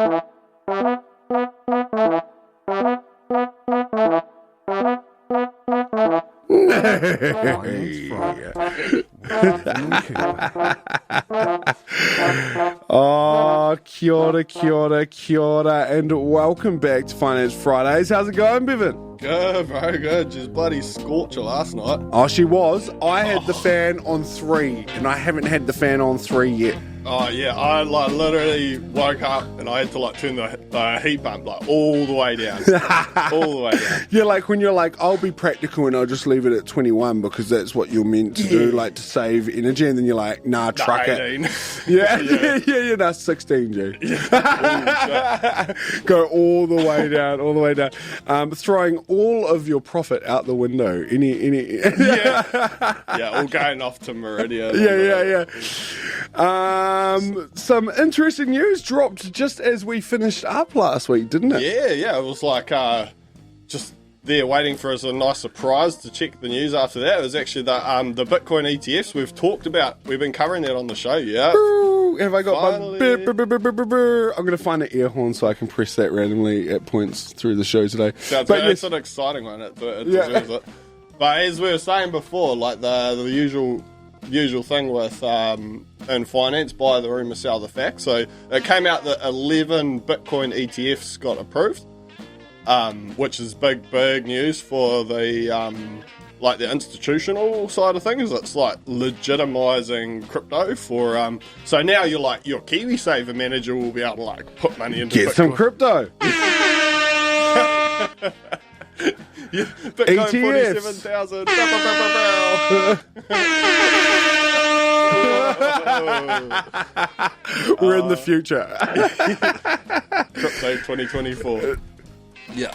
Oh, kia ora, kia ora, kia ora, and welcome back to Finance Fridays. How's it going, Bevan? Good, very good. Just bloody scorcher last night. Oh, she was. I had the fan on 3, and I haven't had the fan on 3 yet. Oh yeah, I literally woke up and I had to turn the heat pump all the way down, all the way down. Yeah, like when you're like, I'll be practical and I'll just leave it at 21 because that's what you're meant to do, like to save energy, and then you're like, nah, truck 18. it. Yeah, nah, 16, G. Yeah. Go all the way down, throwing all of your profit out the window. Yeah, all going off to Meridian. Yeah. Some interesting news dropped just as we finished up last week, didn't it? Yeah. It was just there waiting for us a nice surprise to check the news after that. It was actually the Bitcoin ETFs we've talked about. We've been covering that on the show, yeah. Have I got Finally. my... I'm going to find an air horn so I can press that randomly at points through the show today. Sounds good. It's an exciting one. It deserves it. But as we were saying before, the usual thing with in finance, buy the rumour, sell the facts. So it came out that 11 Bitcoin ETFs got approved, which is big news for the the institutional side of things. It's legitimising crypto for so now your KiwiSaver manager will be able to put money into Get Bitcoin. some crypto. Yeah, Bitcoin ETFs. 47,000. We're in the future. Crypto 2024. Yeah.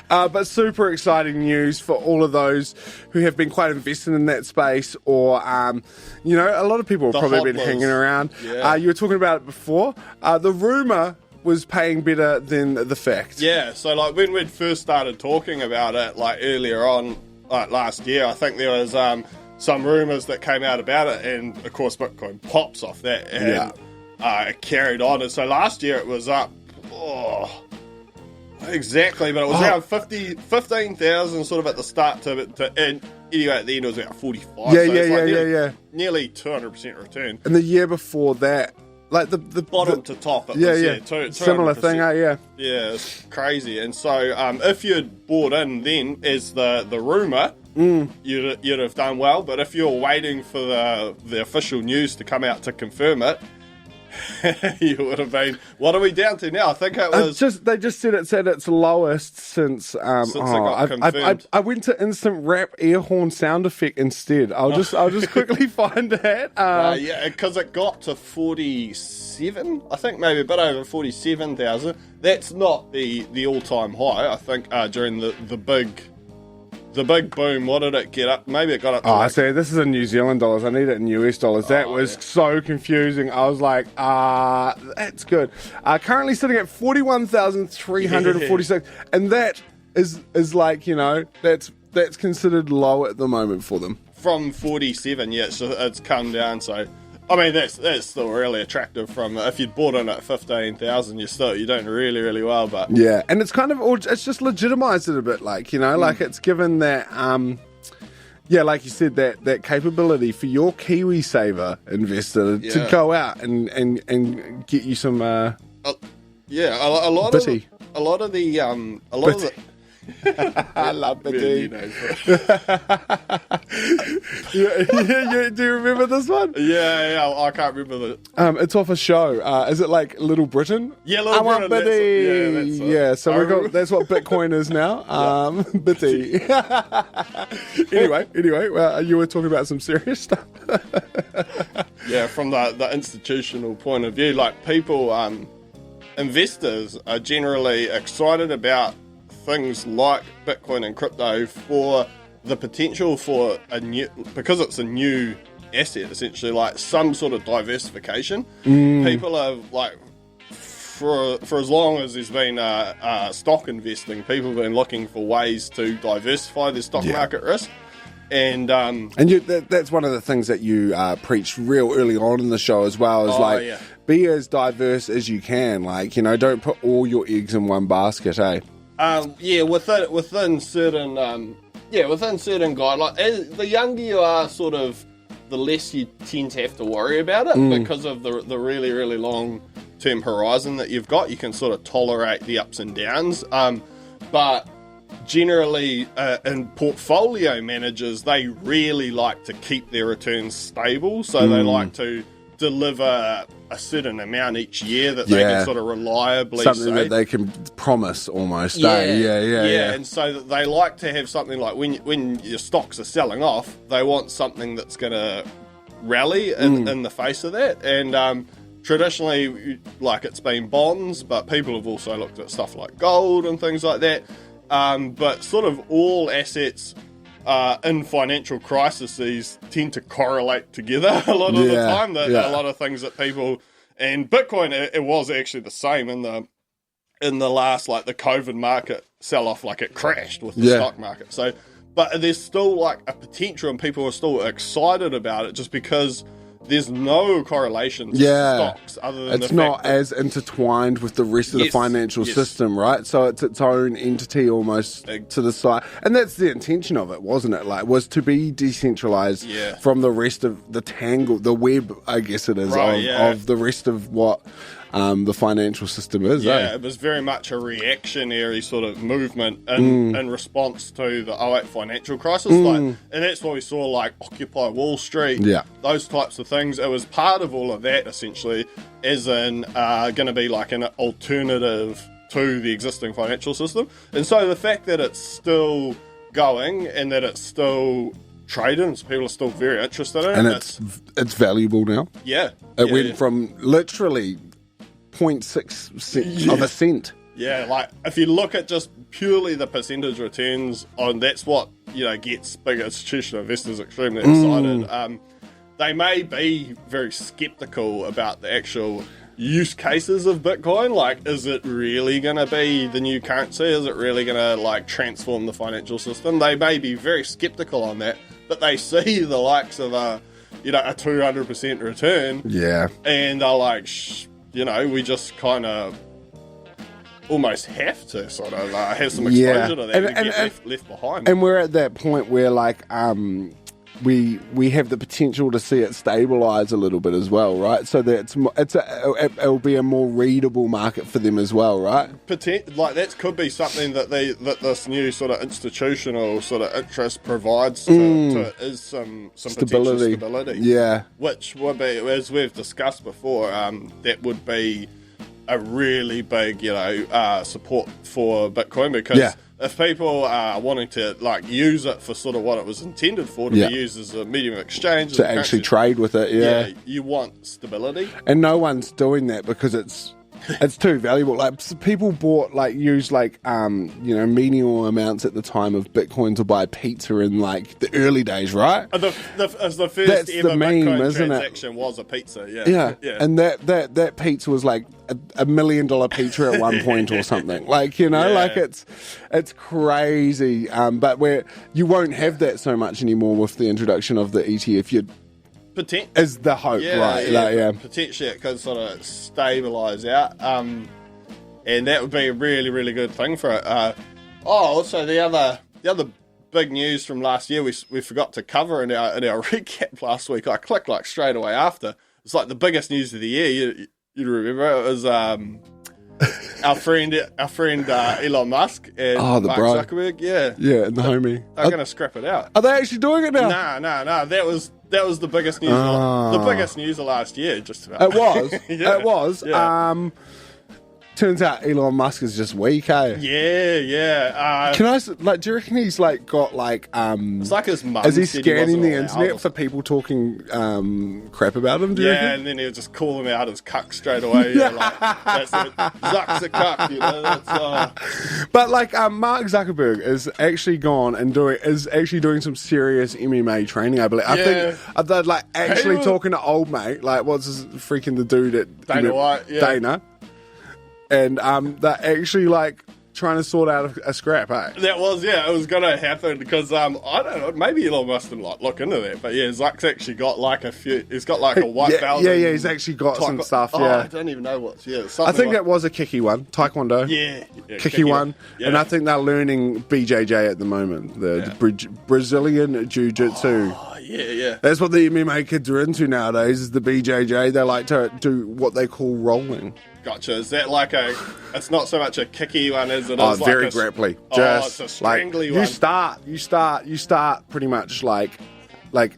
But super exciting news for all of those who have been quite invested in that space, or a lot of people have probably been hanging around. Yeah. You were talking about it before. The rumour was paying better than the fact. Yeah, so when we'd first started talking about it, earlier on, last year, I think there was some rumours that came out about it, and of course Bitcoin pops off that, and it carried on. And so last year it was up, exactly, but it was around 15,000 sort of at the start and anyway at the end it was about 45. Yeah. Nearly 200% return. And the year before that, the Bottom to top, it was, similar thing, yeah. Yeah, it's crazy. And so if you'd bought in then as the rumour, you'd have done well. But if you're waiting for the official news to come out to confirm it, you would have been... What are we down to now? I think it was... They just said it's at its lowest since... it got confirmed. I went to instant rap air horn sound effect instead. I'll just quickly find that. Yeah, because it got to 47, I think maybe a bit over 47,000. That's not the all-time high. I think during the big boom, what did it get up? Maybe it got up to... I see. This is in New Zealand dollars. I need it in US dollars. That was so confusing. I was like, that's good. Currently sitting at 41,346. And that is that's considered low at the moment for them. From 47, yeah, so it's come down. So, I mean, that's still really attractive. From if you'd bought in at 15,000, you're doing really well. But yeah, and it's it's just legitimized it a bit, it's given that, like you said, that capability for your KiwiSaver investor to go out and get you some, a lot bitty. of the I love Bitty. Do you remember this one? Yeah, I can't remember it's off a show. Is it like Little Britain? Yeah, Little Britain. Bitty. So that's what Bitcoin is now. Bitty. Anyway, you were talking about some serious stuff. Yeah, from the institutional point of view, people, investors are generally excited about things like Bitcoin and crypto for the potential for because it's a new asset, essentially, some sort of diversification. People are for as long as there's been stock investing, people have been looking for ways to diversify their stock market risk. And that's one of the things that you preached real early on in the show as well, is be as diverse as you can. Like, you know, don't put all your eggs in one basket, eh? Within certain guidelines, the younger you are, sort of, the less you tend to have to worry about it because of the really, really long term horizon that you've got. You can sort of tolerate the ups and downs. But generally, in portfolio managers, they really like to keep their returns stable. So they like to deliver a certain amount each year that they can sort of reliably something that they can promise almost. Yeah. And so they like to have something like when your stocks are selling off, they want something that's going to rally in the face of that. And traditionally, like, it's been bonds, but people have also looked at stuff like gold and things like that. But sort of all assets in financial crises tend to correlate together a lot of the time. A lot of things that people, and Bitcoin, it was actually the same in the last, like, the COVID market sell off, like, it crashed with the stock market. So, but there's still, like, a potential, and people are still excited about it just because there's no correlation to stocks other than it's not as intertwined with the rest of the financial system, right? So it's its own entity almost to the side. And that's the intention of it, wasn't it? Like, was to be decentralized from the rest of the tangle, the web, I guess it is, of the rest of what the financial system is. It was very much a reactionary sort of movement in response to the 2008 financial crisis. And that's what we saw, like Occupy Wall Street, those types of things. It was part of all of that, essentially, as in going to be like an alternative to the existing financial system. And so the fact that it's still going and that it's still traded and people are still very interested in it. And it's valuable now. It went from literally 0.6 of a cent. Yeah, like, if you look at just purely the percentage returns on, that's what, you know, gets big institutional investors extremely excited. They may be very skeptical about the actual use cases of Bitcoin. Like, is it really going to be the new currency? Is it really going to, like, transform the financial system? They may be very skeptical on that, but they see the likes of a 200% return. And they're like, you know, we just kind of almost have to sort of have some exposure to that and get left behind. And we're at that point where, like, we have the potential to see it stabilize a little bit as well, right? So that it'll be a more readable market for them as well, right? Like, that could be something that this new sort of institutional sort of interest provides to is some stability. Potential stability. Which would be, as we've discussed before, that would be a really big, support for Bitcoin, because if people are wanting to, like, use it for sort of what it was intended for, to be used as a medium of exchange, to actually trade with it, you want stability, and no one's doing that because it's too valuable. Like, people used menial amounts at the time of Bitcoin to buy pizza in, like, the early days, right? The first That's ever the meme, Bitcoin isn't transaction was a pizza. And that pizza was like $1 million pizza at one point or something. Like, you know, like, it's crazy. But you won't have that so much anymore with the introduction of the ETF. Is the hope, right? Potentially it could sort of stabilise out, and that would be a really, really good thing for it. Also the other big news from last year we forgot to cover in our recap last week. I clicked, like, straight away after. It's like the biggest news of the year. You'd remember it was our friend Elon Musk and Mark Zuckerberg. And the homie. They're going to scrap it out. Are they actually doing it now? No. That was the biggest news. The biggest news of last year, just about. It was. It was. Yeah. Turns out Elon Musk is just weak, eh? Can I, like, do you reckon he's, like, got, like, it's like his mum. Is he scanning the internet for people talking crap about him, do you reckon? And then he'll just call them out as cuck straight away. Like, that's it. Zuck's a cuck, you know. That's, But, like, Mark Zuckerberg is actually gone and is actually doing some serious MMA training, I believe. I think they're, like, actually talking to old mate, like, what's his freaking the dude at Dana White, Dana. And they're actually, like, trying to sort out a scrap, eh? That was, it was going to happen because, I don't know, maybe Elon Musk didn't look into that, but yeah, Zuck's actually got like a few, he's got like a white belt. Yeah, he's actually got some stuff, yeah. I don't even know what's, I think that was a kicky one, Taekwondo. Yeah. Kicky one. Yeah. And I think they're learning BJJ at the moment, the Brazilian Jiu-Jitsu. Oh, yeah. That's what the MMA kids are into nowadays, is the BJJ. They like to do what they call rolling. Gotcha. Is that like it's not so much a kicky one as it is like very grapply. Just it's a strangly one. You start pretty much like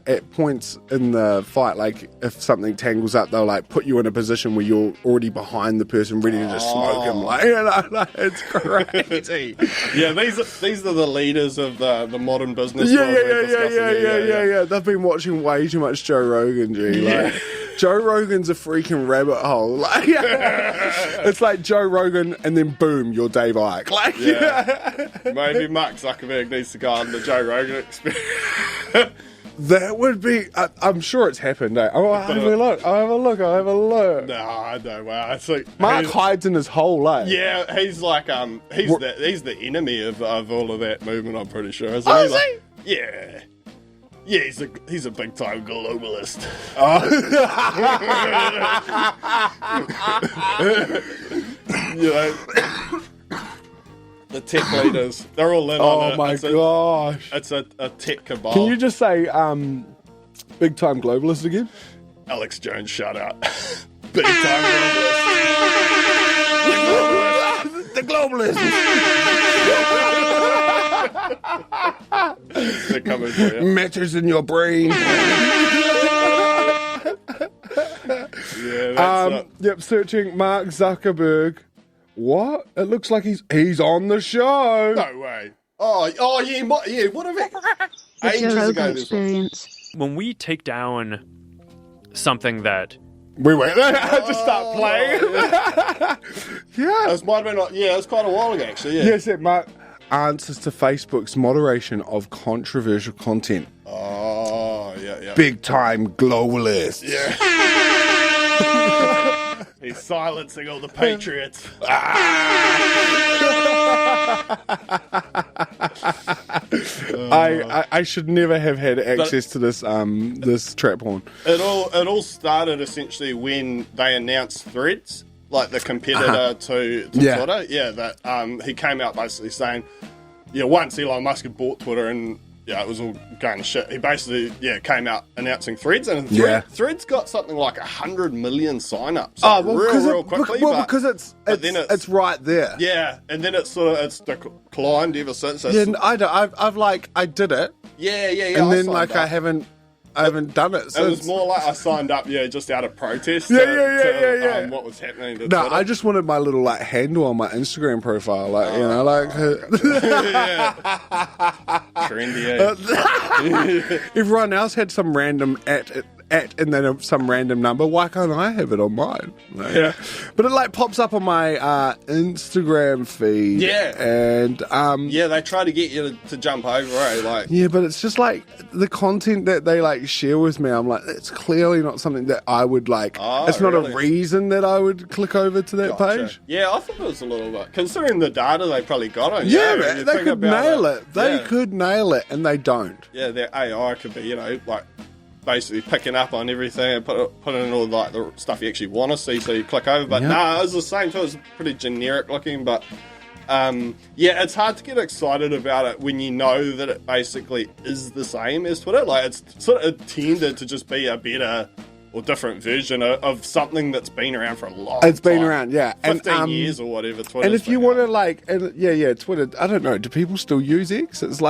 at points in the fight, like if something tangles up, they'll like put you in a position where you're already behind the person, ready to just smoke him. Like, it's crazy. Yeah, these are the leaders of the modern business. Yeah. They've been watching way too much Joe Rogan, Like, Joe Rogan's a freaking rabbit hole. Like, it's like Joe Rogan, and then boom, you're Dave Icke. Like, maybe Mark Zuckerberg needs to go on the Joe Rogan experience. That would be. I'm sure it's happened. Eh? I'll have a look. No, no way. It's like Mark hides in his hole. Eh? Yeah, he's like he's the enemy of all of that movement. I'm pretty sure. Isn't he? Like, yeah. Yeah, he's a big time globalist. You know, the tech leaders, they're all in on it. Oh my gosh. It's a tech cabal. Can you just say big time globalist again? Alex Jones, shout out. Big time globalist. The globalist. They're coming for you. Matters in your brain. Yep, searching Mark Zuckerberg. What? It looks like he's on the show. No way. Oh yeah, what have it? Ages ago, experience. When we take down something that we went just start playing. Yeah, it might have been. Yeah, it was quite a while ago actually. Yeah. Yes, it might. Answers to Facebook's moderation of controversial content. Oh, yeah. Big time globalist. Yeah. He's silencing all the patriots. I should never have had access to this this trap horn. It all started essentially when they announced Threads, like the competitor to Twitter. Yeah, that he came out basically saying, once Elon Musk had bought Twitter and it was all going to shit, he basically came out announcing Threads, and Threads got something like 100 million sign-ups. Real quickly. Because it's right there. Yeah, and then it's declined ever since. I did it. Yeah. And then I haven't done it since. It was more like I signed up, just out of protest to what was happening to No, Twitter. I just wanted my little handle on my Instagram profile, trendy. Everyone else had some random at and then some random number. Why can't I have it on mine? But it pops up on my Instagram feed. Yeah. And they try to get you to jump over, eh? Yeah, but it's just the content that they share with me. I'm like, it's clearly not something that I would like. It's not a reason that I would click over to that page. Yeah, I thought it was a little bit, considering the data they probably got on. Yeah, man, they could nail it. They could nail it, and they don't. Yeah, their AI could be, basically picking up on everything and putting in all the stuff you actually want to see, so you click over. But it was the same too. It was pretty generic looking, but it's hard to get excited about it when you know that it basically is the same as Twitter. It's sort of intended to just be a better or different version of something that's been around for a long time. It's been around, 15 years or whatever. Twitter's and if you want to Twitter, I don't know, do people still use X? It's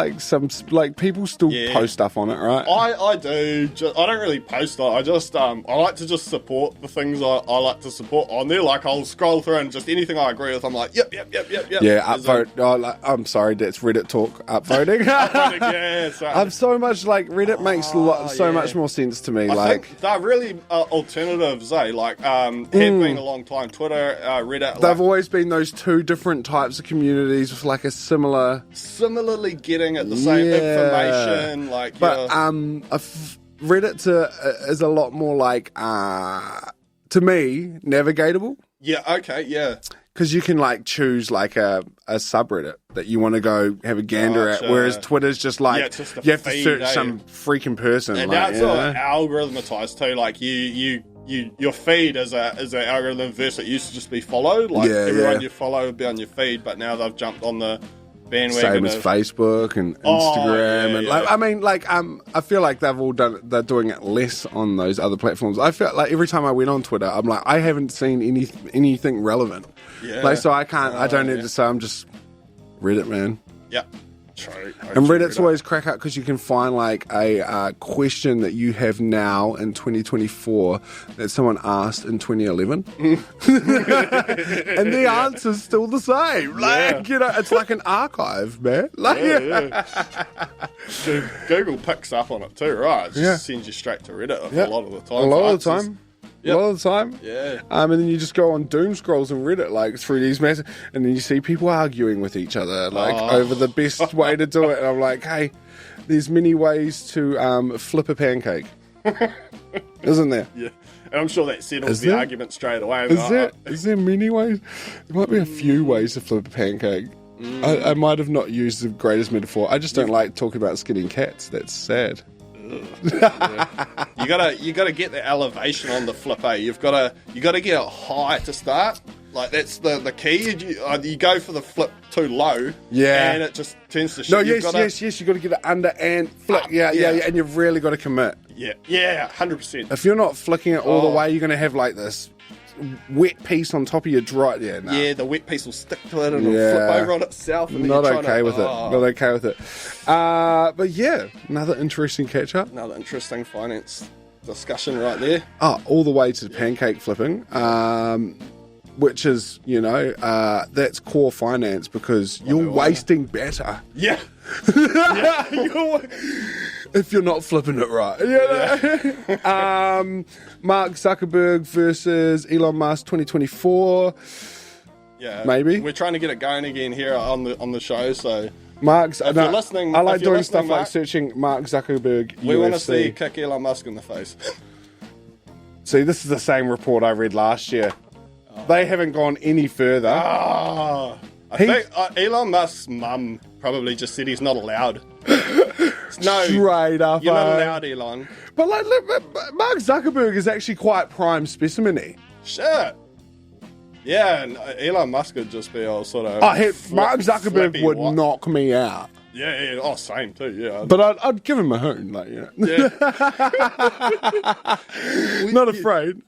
people still post stuff on it, right? I do. I don't really post it. I just I like to just support the things I like to support on there. I'll scroll through and just anything I agree with, I'm like, yep. Yeah, upvote. I'm sorry, that's Reddit talk. Upvoting. I'm so much Reddit makes so much more sense to me. I think they're really alternatives, have been a long time. Twitter, Reddit. They've always been those two different types of communities with a similarly getting at the same information. Reddit is a lot more to me, navigatable. Yeah, okay, yeah. Because you can like choose like a subreddit that you want to go have a gander at, whereas Twitter's just like just you have to search some freaking person. And like, that's all algorithmatized too. Like your feed is an algorithm versus it used to just be followed. Like everyone you follow would be on your feed, but now they've jumped on the bandwagon. Same as Facebook and Instagram and like I mean like I feel like they're doing it less on those other platforms. I felt like every time I went on Twitter, I'm like I haven't seen anything relevant. Yeah. Like so I don't need to say I'm just Reddit, man. Yeah. True. And Reddit's always crack up because you can find like a question that you have now in 2024 that someone asked in 2011, and the answer's still the same. Like it's like an archive, man. Like Google picks up on it too, right? It just sends you straight to Reddit a lot of the time. A lot of the time. Yep. A lot of the time. Yeah. And then you just go on doom scrolls and Reddit like through these massive, and then you see people arguing with each other like over the best way to do it. And I'm like, hey, there's many ways to flip a pancake, isn't there? Yeah. And I'm sure that settles the argument straight away. Is there many ways? There might be a few ways to flip a pancake. I might have not used the greatest metaphor. I just don't like talking about skinning cats. That's sad. You gotta get the elevation on the flip. You gotta get it high to start. Like that's the key. You go for the flip too low, and it just turns to shit. No, yes. You got to get it under and flick. Yeah, and you've really got to commit. Yeah, 100%. If you're not flicking it all the way, you're gonna have like this wet piece on top of your dry. Yeah, the wet piece will stick to it and it'll flip over on itself. And Not okay with it. But yeah, another interesting catch up. Another interesting finance discussion right there. All the way to pancake flipping, which is that's core finance because you're wasting better. Yeah. If you're not flipping it right. Mark Zuckerberg versus Elon Musk 2024. Yeah. Maybe. We're trying to get it going again here on the show, so Mark's if you're listening, I like doing stuff Mark, like searching Mark Zuckerberg We UFC. want to see kick Elon Musk in the face. See, this is the same report I read last year. They haven't gone any further. I think Elon Musk's mum probably just said he's not allowed. No, straight up. You're not allowed, Elon. But like, Mark Zuckerberg is actually quite prime specimen-y. Shit. Yeah, and Elon Musk would just be all sort of. Mark Zuckerberg would knock me out. Yeah. Oh, same too. Yeah. But I'd give him a hoon, like Yeah. Not afraid.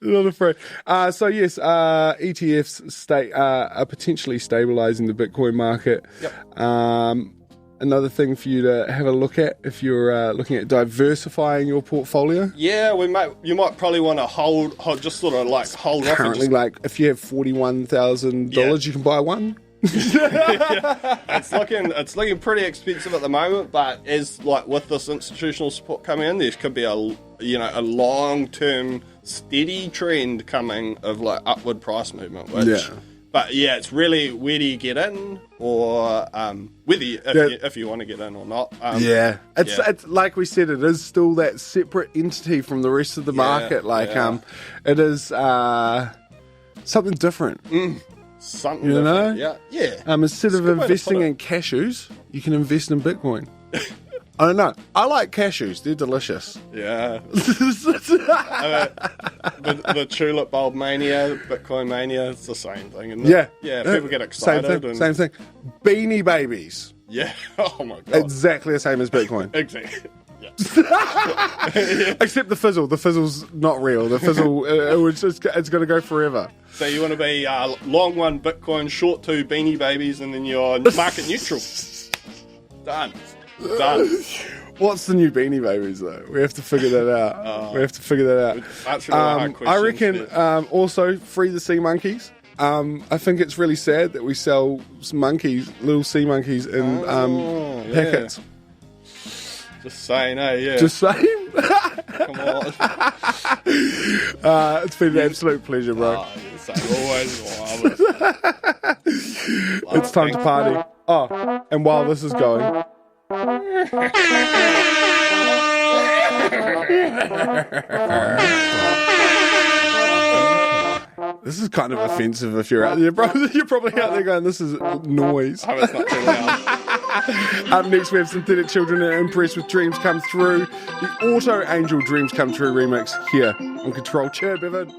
Not afraid. So yes, ETFs are potentially stabilizing the Bitcoin market. Yep. Another thing for you to have a look at if you're looking at diversifying your portfolio. Yeah, you might probably want to hold just sort of like hold off. Currently, like if you have $41,000, you can buy one. It's looking pretty expensive at the moment, but as like with this institutional support coming in, there could be a long-term steady trend coming of like upward price movement. But yeah, it's really where do you get in, or if you want to get in or not. It's like we said, it is still that separate entity from the rest of the market. It is something different. Something different. Yeah. Instead of investing in cashews, you can invest in Bitcoin. I don't know. I like cashews. They're delicious. Yeah. The tulip bulb mania, Bitcoin mania, it's the same thing, isn't it? Yeah, people get excited. Same thing. Beanie Babies. Yeah. Oh, my God. Exactly the same as Bitcoin. Exactly. Yeah. Except the fizzle. The fizzle's not real. The fizzle, it's going to go forever. So you want to be long one Bitcoin, short two Beanie Babies, and then you're market neutral. Done. What's the new Beanie Babies though? We have to figure that out. That's really hard question. I reckon also free the sea monkeys. I think it's really sad that we sell little sea monkeys in packets. Just saying, yeah. Just saying. Come on. It's been an absolute pleasure, bro. Always love it. It's time to party. Oh, and while this is going. This is kind of offensive if you're out there, bro. You're probably out there going, this is noise. I hope it's not too loud. Up next, we have Synthetic Children and Impressed with Dreams Come Through. The Auto Angel Dreams Come True remix here on Control. Cheer, Bevan.